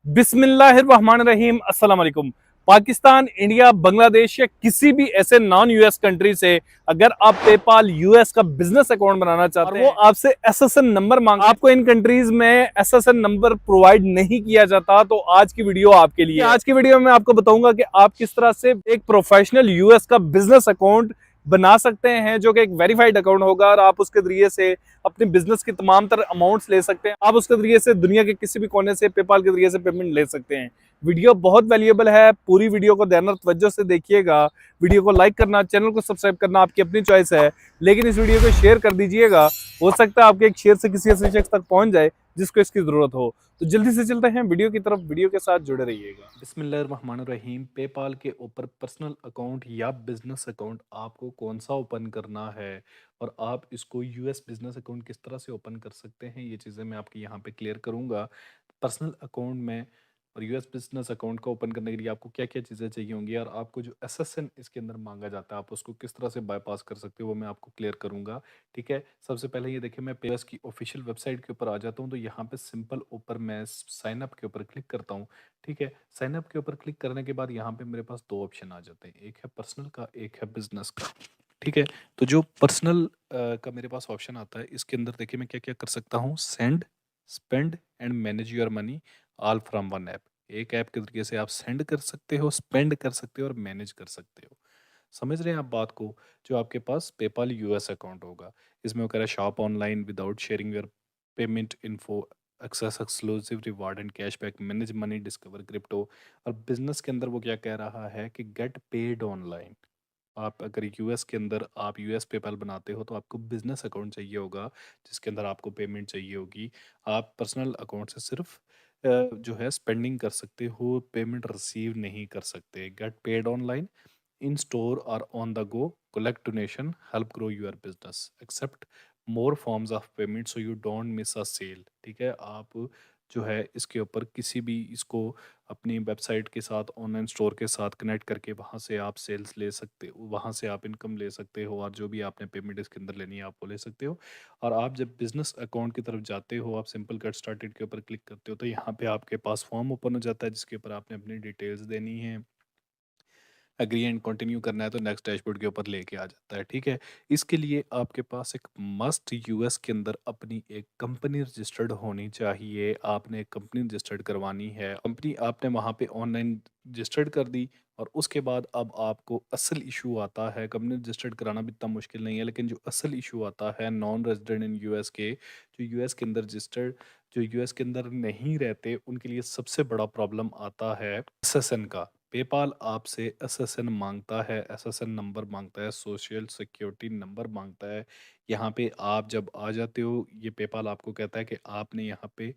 बिस्मिल्लाहिर्रहमानिर्रहीम अस्सलाम वालेकुम। पाकिस्तान, इंडिया, बांग्लादेश या किसी भी ऐसे नॉन यूएस कंट्री से अगर आप पेपाल यूएस का बिजनेस अकाउंट बनाना चाहते हैं और वो आपसे एसएसएन नंबर मांगते हैं, आपको इन कंट्रीज में एसएसएन नंबर प्रोवाइड नहीं किया जाता, तो आज की वीडियो आपके लिए। आज की वीडियो में आपको बताऊंगा कि आप किस तरह से एक प्रोफेशनल यूएस का बिजनेस अकाउंट बना सकते हैं, जो कि एक वेरीफाइड अकाउंट होगा और आप उसके जरिए से अपने बिजनेस की तमाम तरह अमाउंट्स ले सकते हैं। आप उसके जरिए से दुनिया के किसी भी कोने से पेपाल के जरिए से पेमेंट ले सकते हैं। वीडियो बहुत वैल्यूएबल है, पूरी वीडियो को ध्यान और तवज्जो से देखिएगा। वीडियो को लाइक करना, चैनल को सब्सक्राइब करना आपकी अपनी चॉइस है, लेकिन इस वीडियो को शेयर कर दीजिएगा। हो सकता है आपके एक शेयर से किसी ऐसे शख्स तक पहुंच जाए जिसको इसकी जरूरत हो। तो जल्दी से चलते हैं वीडियो की तरफ, वीडियो के साथ जुड़े रहिएगा। बिस्मिल्लाहिर्रहमानिर्रहीम। पेपाल के ऊपर पर्सनल अकाउंट या बिजनेस अकाउंट आपको कौन सा ओपन करना है और आप इसको यूएस बिजनेस अकाउंट किस तरह से ओपन कर सकते हैं, ये चीज़ें मैं आपके यहाँ पे क्लियर करूँगा। पर्सनल अकाउंट में और यूएस बिजनेस अकाउंट को ओपन करने के लिए आपको क्या क्या चीज़ें चाहिए होंगी और आपको जो एसएसएन इसके अंदर मांगा जाता है आप उसको किस तरह से बाईपास कर सकते हो, वो मैं आपको क्लियर करूँगा। ठीक है, सबसे पहले ये देखिए, मैं पेपाल की ऑफिशियल वेबसाइट के ऊपर आ जाता हूँ। तो यहाँ पे सिंपल ऊपर मैं साइन अप के ऊपर क्लिक करता हूँ। ठीक है, साइन अप के ऊपर क्लिक करने के बाद यहाँ पे मेरे पास दो ऑप्शन आ जाते हैं, एक है पर्सनल का, एक है बिजनेस का। ठीक है, तो जो पर्सनल का मेरे पास ऑप्शन आता है, इसके अंदर देखिए मैं क्या क्या कर सकता हूँ। Send, spend and manage your money all from one app. एक ऐप के तरीके से आप सेंड कर सकते हो, स्पेंड कर सकते हो और मैनेज कर सकते हो। समझ रहे हैं आप बात को? जो आपके पास पेपाल यूएस अकाउंट होगा, इसमें वो कह रहा है shop online without sharing your payment info, access exclusive reward and cashback, manage money, discover crypto. और बिजनेस के अंदर वो क्या कह रहा है कि गेट पेड ऑनलाइन। आप अगर यूएस के अंदर आप यूएस पेपाल बनाते हो तो आपको बिजनेस अकाउंट चाहिए होगा, जिसके अंदर आपको पेमेंट चाहिए होगी। आप पर्सनल अकाउंट से सिर्फ जो है स्पेंडिंग कर सकते हो, पेमेंट रिसीव नहीं कर सकते। Get paid online, in store or on the go, collect donation, help grow your business, accept more forms of payment so you don't miss a sale। ठीक है, आप जो है इसके ऊपर किसी भी इसको अपनी वेबसाइट के साथ, ऑनलाइन स्टोर के साथ कनेक्ट करके वहाँ से आप सेल्स ले सकते हो, वहाँ से आप इनकम ले सकते हो और जो भी आपने पेमेंट इसके अंदर लेनी है आप वो ले सकते हो। और आप जब बिजनेस अकाउंट की तरफ जाते हो, आप सिंपल गेट स्टार्टेड के ऊपर क्लिक करते हो तो यहाँ पे आपके पास फॉर्म ओपन हो जाता है, जिसके ऊपर आपने अपनी डिटेल्स देनी है। एग्री एंड कंटिन्यू करना है तो नेक्स्ट डैशबोर्ड के ऊपर लेके आ जाता है। ठीक है, इसके लिए आपके पास एक मस्ट यूएस के अंदर अपनी एक कंपनी रजिस्टर्ड होनी चाहिए। आपने एक कंपनी रजिस्टर्ड करवानी है, कंपनी आपने वहाँ पे ऑनलाइन रजिस्टर्ड कर दी। और उसके बाद अब आपको असल इशू आता है, कंपनी रजिस्टर्ड कराना भी इतना मुश्किल नहीं है, लेकिन जो असल इशू आता है नॉन रेजिडेंट इन यूएस के, जो यूएस के अंदर रजिस्टर्ड, जो यूएस के अंदर नहीं रहते, उनके लिए सबसे बड़ा प्रॉब्लम आता है एसएसएन का। पेपाल आपसे एसएसएन मांगता है, एसएसएन नंबर मांगता है, सोशल सिक्योरिटी नंबर मांगता है। यहाँ पे आप जब आ जाते हो, ये पेपाल आपको कहता है कि आपने यहाँ पे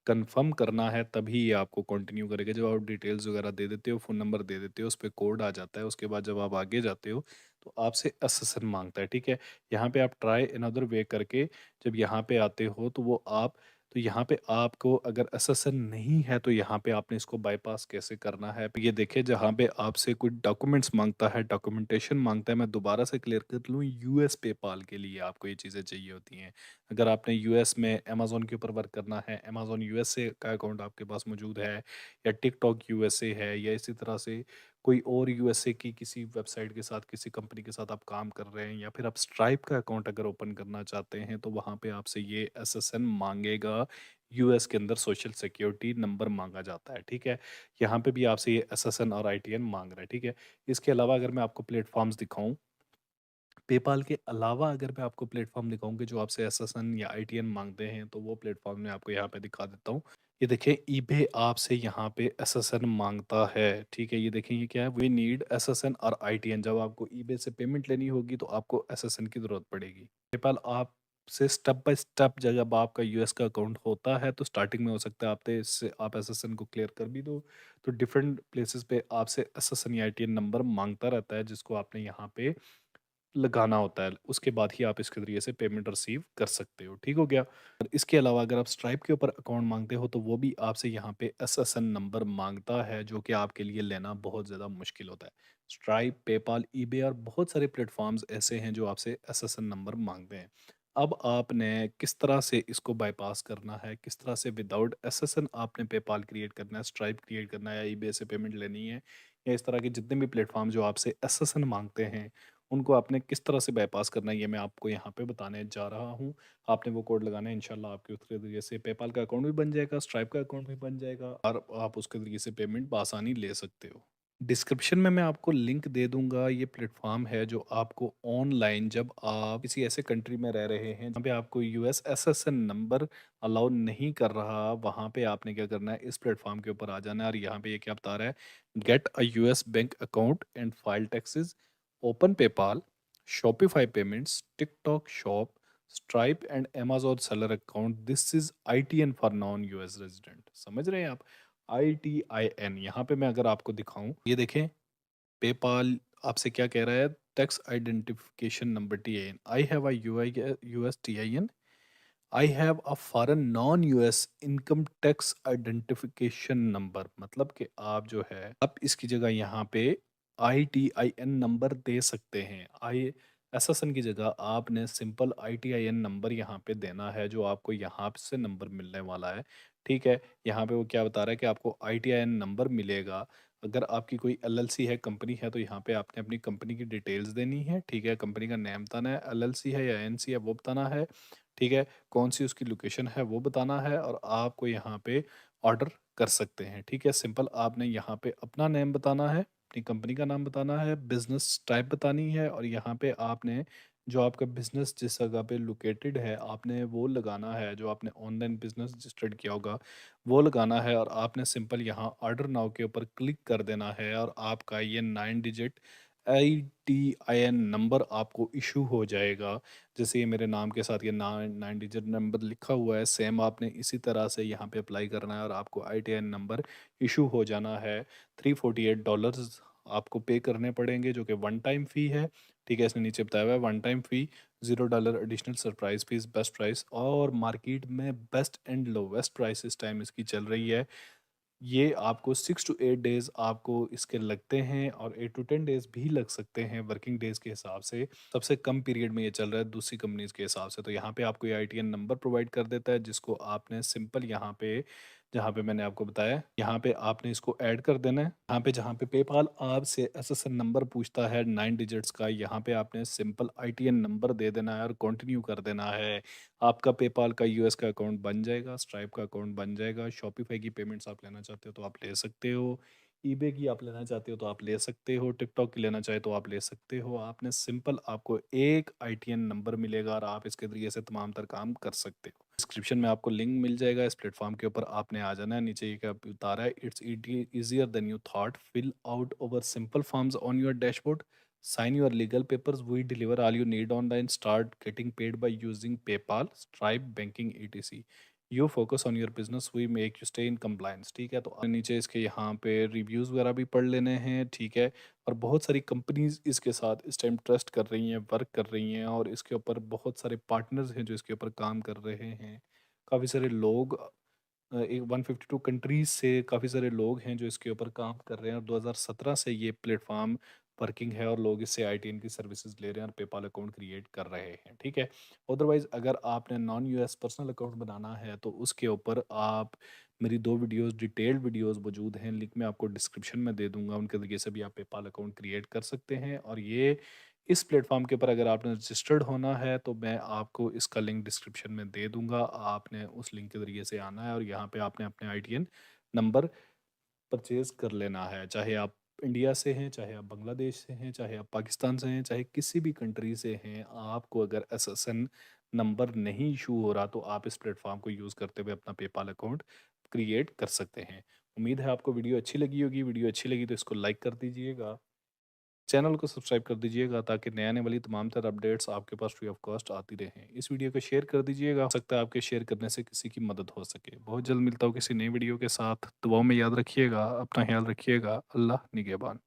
कंफर्म करना है, तभी ये आपको कंटिन्यू करेगा। जब आप डिटेल्स वगैरह दे देते हो, फ़ोन नंबर दे देते हो, उस पे कोड आ जाता है, उसके बाद जब आप आगे जाते हो तो आपसे एसएसएन मांगता है। ठीक है, यहाँ पे आप ट्राई अनदर वे करके जब यहाँ पे आते हो तो वो आप, तो यहाँ पे आपको अगर एसएसएन नहीं है तो यहाँ पे आपने इसको बाईपास कैसे करना है। ये देखिए, जहाँ पे आपसे कुछ डॉक्यूमेंट्स मांगता है, डॉक्यूमेंटेशन मांगता है, मैं दोबारा से क्लियर कर लूँ, यूएस पेपाल के लिए आपको ये चीज़ें चाहिए होती हैं। अगर आपने यूएस में अमेजोन के ऊपर वर्क करना है, अमेजोन यूएसए का अकाउंट आपके पास मौजूद है, या टिकटॉक यूएसए है, या इसी तरह से कोई और यूएसए की किसी वेबसाइट के साथ, किसी कंपनी के साथ आप काम कर रहे हैं, या फिर आप स्ट्राइप का अकाउंट अगर ओपन करना चाहते हैं, तो वहाँ पे आपसे ये एसएसएन मांगेगा। यूएस के अंदर सोशल सिक्योरिटी नंबर मांगा जाता है। ठीक है, यहाँ पे भी आपसे ये एसएसएन और आईटीएन मांग रहा है। ठीक है, इसके अलावा अगर मैं आपको प्लेटफॉर्म्स दिखाऊं, पेपाल के अलावा अगर मैं आपको प्लेटफॉर्म दिखाऊं कि जो आपसे एसएसएन या आईटीएन मांगते हैं, तो वो प्लेटफॉर्म मैं आपको यहाँ पे दिखा देता हूँ। ये देखिए, ईबे आपसे यहाँ पे एसएसएन मांगता है। ठीक है, ये देखें ये क्या है, वी नीड एसएसएन और आईटीएन। जब आपको ईबे से पेमेंट लेनी होगी तो आपको एसएसएन की जरूरत पड़ेगी। पेपाल आपसे स्टेप बाय स्टेप, जब आपका यूएस का अकाउंट होता है तो स्टार्टिंग में हो सकता है आपने इससे आप एसएसएन को क्लियर कर भी दो, तो डिफरेंट प्लेसेस पे आपसे एसएसएन या आईटीएन नंबर मांगता रहता है, जिसको आपने यहाँ पे लगाना होता है। उसके बाद ही आप इसके ज़रिए से पेमेंट रिसीव कर सकते हो। ठीक हो गया? और इसके अलावा अगर आप स्ट्राइप के ऊपर अकाउंट माँगते हो तो वो भी आपसे यहाँ पे एसएसएन नंबर माँगता है, जो कि आपके लिए लेना बहुत ज़्यादा मुश्किल होता है। स्ट्राइप, पेपाल, ईबे और बहुत सारे प्लेटफ़ॉर्म्स ऐसे हैं जो आपसे एसएसएन नंबर माँगते हैं। अब आपने किस तरह से इसको बायपास करना है, किस तरह से विदाउट एसएसएन आपने पेपाल क्रिएट करना है, स्ट्राइप क्रिएट करना है या ईबे से पेमेंट लेनी है, या इस तरह के जितने भी प्लेटफॉर्म जो आपसे एसएसएन मांगते हैं, उनको आपने किस तरह से बायपास करना है, ये मैं आपको यहाँ पे बताने जा रहा हूँ। आपने वो कोड लगाना है, इंशाल्लाह आपके उसके ज़रिए से पेपाल का अकाउंट भी बन जाएगा, स्ट्राइप का अकाउंट भी बन जाएगा और आप उसके ज़रिए से पेमेंट बआसानी ले सकते हो। डिस्क्रिप्शन में मैं आपको लिंक दे दूंगा। ये प्लेटफॉर्म है जो आपको ऑनलाइन, जब आप किसी ऐसे कंट्री में रह रहे हैं जहाँ पे आपको यूएस एसएसएन नंबर अलाउ नहीं कर रहा, वहाँ पे आपने क्या करना है, इस प्लेटफॉर्म के ऊपर आ जाना है और यहाँ पे ये क्या बता रहा है, get a US bank account and file taxes, open PayPal, Shopify payments, TikTok shop, stripe and Amazon seller account. This is ITM for non US resident. समझ रहे हैं आप? ITIN। यहाँ पे मैं अगर आपको दिखाऊं, ये देखें, पेपाल आपसे क्या कह रहा है, tax identification number TIN, I have a US TIN, I have a foreign non US income tax identification number. मतलब कि आप जो है, आप इसकी जगह यहाँ पे ITIN नंबर दे सकते हैं। आई एसएसएन की जगह आपने सिंपल ITIN नंबर यहाँ पे देना है, जो आपको यहाँ से नंबर मिलने वाला है। ठीक है, यहाँ पे वो क्या बता रहा है कि आपको ITIN नंबर मिलेगा। अगर आपकी कोई LLC है, कंपनी है, तो यहाँ पे आपने अपनी कंपनी की डिटेल्स देनी है। ठीक है, कंपनी का नेम बताना है, LLC है या NC है वो बताना है। ठीक है, कौन सी उसकी लोकेशन है वो बताना है, और आपको यहाँ पे ऑर्डर कर सकते हैं। ठीक है, सिंपल आपने यहाँ पे अपना नेम बताना है, अपनी कंपनी का नाम बताना है, बिजनेस टाइप बतानी है, और यहाँ पे आपने जो आपका बिजनेस जिस जगह पे लोकेटेड है, आपने वो लगाना है, जो आपने ऑनलाइन बिजनेस रजिस्टर्ड किया होगा वो लगाना है, और आपने सिंपल यहाँ ऑर्डर नाउ के ऊपर क्लिक कर देना है, और आपका ये 9 डिजिट ITIN नंबर आपको इशू हो जाएगा। जैसे ये मेरे नाम के साथ ये 9 डिजिट नंबर लिखा हुआ है, सेम आपने इसी तरह से यहाँ पे अप्लाई करना है, और आपको ITIN नंबर इशू हो जाना है। $348 आपको पे करने पड़ेंगे, जो कि वन टाइम फ़ी है। ठीक है, इसने नीचे बताया हुआ है वन टाइम फ़ी, $0 additional surprise fees, best price, और मार्केट में बेस्ट एंड लोवेस्ट प्राइस इस टाइम इसकी चल रही है। ये आपको 6 to 8 डेज़ आपको इसके लगते हैं, और 8 to 10 डेज़ भी लग सकते हैं वर्किंग डेज़ के हिसाब से। सबसे कम पीरियड में ये चल रहा है दूसरी कंपनीज़ के हिसाब से। तो यहाँ पे आपको ये ITN नंबर प्रोवाइड कर देता है, जिसको आपने सिंपल यहाँ पे, जहाँ पे मैंने आपको बताया, यहाँ पे आपने इसको ऐड कर देना है। यहाँ पे जहाँ पे पेपाल आपसे SSN नंबर पूछता है 9 डिजिट्स का, यहाँ पे आपने सिंपल ITN नंबर दे देना है और कंटिन्यू कर देना है। आपका पेपाल का यूएस का अकाउंट बन जाएगा, स्ट्राइप का अकाउंट बन जाएगा, शॉपिफाई की पेमेंट्स आप लेना चाहते हो तो आप ले सकते हो, ईबे की आप लेना चाहते हो तो आप ले सकते हो, टिकटॉक की लेना चाहे तो आप ले सकते हो। आपने सिंपल, आपको एक ITN नंबर मिलेगा और आप इसके जरिए से तमाम तर काम कर सकते हो। डिस्क्रिप्शन में आपको लिंक मिल जाएगा, इस प्लेटफॉर्म के ऊपर आपने आ जाना है। नीचे ये क्या बता रहा है, it's easier than you thought, fill out over simple forms on your dashboard, sign your legal papers, we deliver all you need online, start getting paid by using PayPal, Stripe, banking, etc. You focus on your business, we make you stay in compliance। ठीक है, तो नीचे इसके यहाँ पे reviews वगैरह भी पढ़ लेने हैं। ठीक है, और बहुत सारी कंपनीज इसके साथ इस टाइम ट्रस्ट कर रही हैं, वर्क कर रही हैं, और इसके ऊपर बहुत सारे पार्टनर्स हैं जो इसके ऊपर काम कर रहे हैं। काफ़ी सारे लोग, एक 152 कंट्रीज से काफ़ी सारे लोग हैं जो इसके ऊपर काम कर रहे हैं, और 2017 से ये प्लेटफॉर्म वर्किंग है, और लोग इससे ITN की सर्विसेज ले रहे हैं और पेपाल अकाउंट क्रिएट कर रहे हैं। ठीक है, अदरवाइज अगर आपने नॉन यूएस पर्सनल अकाउंट बनाना है तो उसके ऊपर आप, मेरी 2 वीडियोस, डिटेल्ड वीडियोस मौजूद हैं, लिंक मैं आपको डिस्क्रिप्शन में दे दूंगा, उनके जरिए से भी आप पेपाल अकाउंट क्रिएट कर सकते हैं। और ये इस प्लेटफॉर्म के ऊपर अगर आपने रजिस्टर्ड होना है तो मैं आपको इसका लिंक डिस्क्रिप्शन में दे दूंगा, आपने उस लिंक के ज़रिए से आना है, और यहाँ पे आपने अपने ITN नंबर परचेज़ कर लेना है। चाहे आप इंडिया से हैं, चाहे आप बांग्लादेश से हैं, चाहे आप पाकिस्तान से हैं, चाहे किसी भी कंट्री से हैं, आपको अगर SSN नंबर नहीं इशू हो रहा तो आप इस प्लेटफॉर्म को यूज़ करते हुए अपना पेपाल अकाउंट क्रिएट कर सकते हैं। उम्मीद है आपको वीडियो अच्छी लगी होगी। वीडियो अच्छी लगी तो इसको लाइक कर दीजिएगा, चैनल को सब्सक्राइब कर दीजिएगा, ताकि नए आने वाली तमाम तरह अपडेट्स आपके पास फ्री ऑफ कॉस्ट आती रहें। इस वीडियो को शेयर कर दीजिएगा, हो सकता है आपके शेयर करने से किसी की मदद हो सके। बहुत जल्द मिलता हूँ किसी नई वीडियो के साथ। दुआओं में याद रखिएगा, अपना ख्याल रखिएगा। अल्लाह निगहबान।